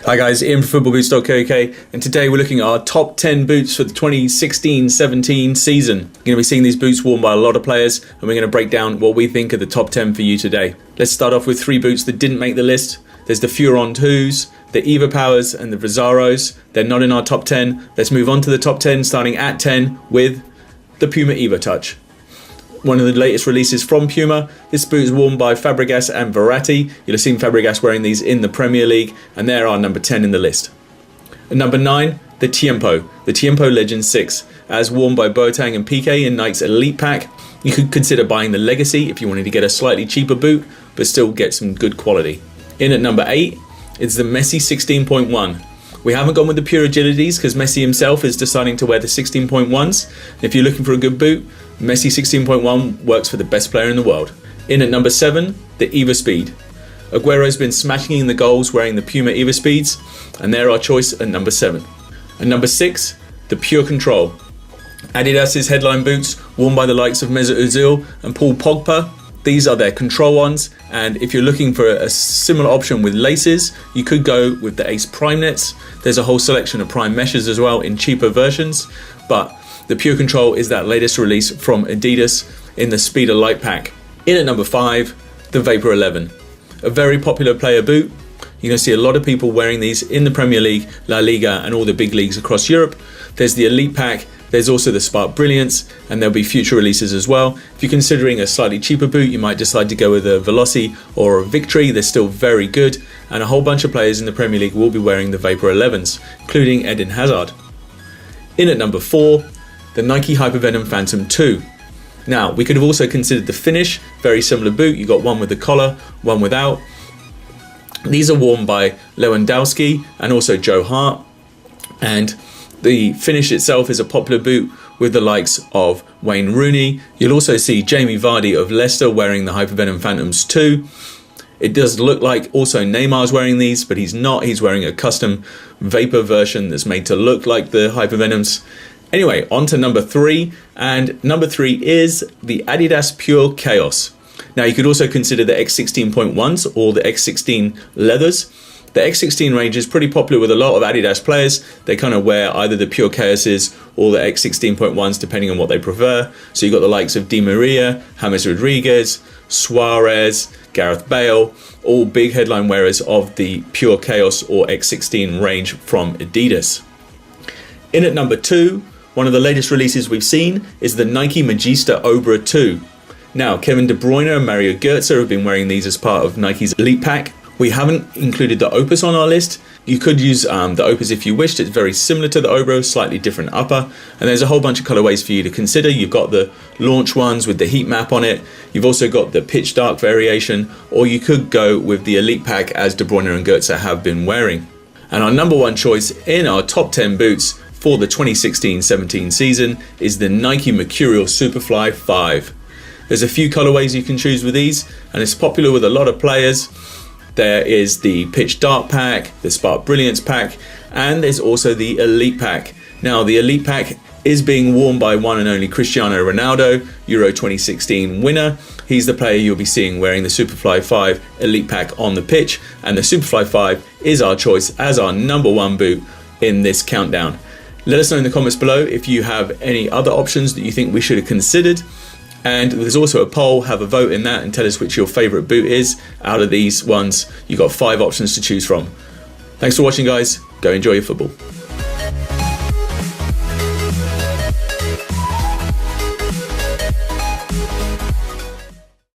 Hi guys, Ian from footballboots.co.uk, and today we're looking at our top 10 boots for the 2016-17 season. You're going to be seeing these boots worn by a lot of players, and we're going to break down what we think are the top 10 for you today. Let's start off with three boots that didn't make the list. There's the Furon 2s, the Evapowers and the Vizzaros. They're not in our top 10. Let's move on to the top 10, starting at 10 with the Puma EvoTouch. One of the latest releases from Puma. This boot is worn by Fabregas and Verratti. You'll have seen Fabregas wearing these in the Premier League, and they're our number 10 in the list. At number 9, the Tiempo Legend 6, as worn by Boateng and Piqué in Nike's Elite Pack. You could consider buying the Legacy if you wanted to get a slightly cheaper boot, but still get some good quality. In at number 8, it's the Messi 16.1. We haven't gone with the pure agilities because Messi himself is deciding to wear the 16.1s. If you're looking for a good boot, Messi 16.1 works for the best player in the world. In at number 7, the Eva Speed. Aguero's been smashing in the goals wearing the Puma Eva Speeds, and they're our choice at number 7. At number 6, the Pure Control. Adidas's headline boots, worn by the likes of Mesut Ozil and Paul Pogba. These are their control ones, and if you're looking for a similar option with laces, you could go with the Ace Prime Nets. There's a whole selection of Prime meshes as well in cheaper versions, but the Pure Control is that latest release from Adidas in the Speeder Light Pack. In at number 5, the Vapor 11. A very popular player boot. You're going to see a lot of people wearing these in the Premier League, La Liga and all the big leagues across Europe. There's the Elite Pack. There's also the Spark Brilliance, and there'll be future releases as well. If you're considering a slightly cheaper boot, you might decide to go with a Veloci or a Victory. They're still very good, and a whole bunch of players in the Premier League will be wearing the Vapor 11s, including Eden Hazard. In at number 4, the Nike Hypervenom Phantom 2. Now, we could have also considered the Finish, very similar boot. You got one with the collar, one without. These are worn by Lewandowski and also Joe Hart, and the Finish itself is a popular boot with the likes of Wayne Rooney. You'll also see Jamie Vardy of Leicester wearing the Hypervenom Phantoms too. It does look like also Neymar's wearing these, but he's not. He's wearing a custom Vapor version that's made to look like the Hypervenoms. Anyway, on to number 3, and number 3 is the Adidas Pure Chaos. Now, you could also consider the X16.1s or the X16 leathers. The X16 range is pretty popular with a lot of Adidas players. They kind of wear either the Pure Chaoses or the X16.1s depending on what they prefer. So you've got the likes of Di Maria, James Rodriguez, Suarez, Gareth Bale, all big headline wearers of the Pure Chaos or X16 range from Adidas. In at number 2, one of the latest releases we've seen is the Nike Magista Obra 2. Now, Kevin De Bruyne and Mario Götze have been wearing these as part of Nike's Elite Pack. We haven't included the Opus on our list. You could use the Opus if you wished. It's very similar to the Obra, slightly different upper. And there's a whole bunch of colorways for you to consider. You've got the launch ones with the heat map on it. You've also got the pitch dark variation, or you could go with the Elite Pack as De Bruyne and Götze have been wearing. And our number 1 choice in our top 10 boots for the 2016-17 season is the Nike Mercurial Superfly 5. There's a few colorways you can choose with these, and it's popular with a lot of players. There is the Pitch Dark Pack, the Spark Brilliance Pack, and there's also the Elite Pack. Now, the Elite Pack is being worn by one and only Cristiano Ronaldo, Euro 2016 winner. He's the player you'll be seeing wearing the Superfly 5 Elite Pack on the pitch, and the Superfly 5 is our choice as our number 1 boot in this countdown. Let us know in the comments below if you have any other options that you think we should have considered. And there's also a poll, have a vote in that and tell us which your favourite boot is. Out of these ones, you've got 5 options to choose from. Thanks for watching, guys. Go enjoy your football.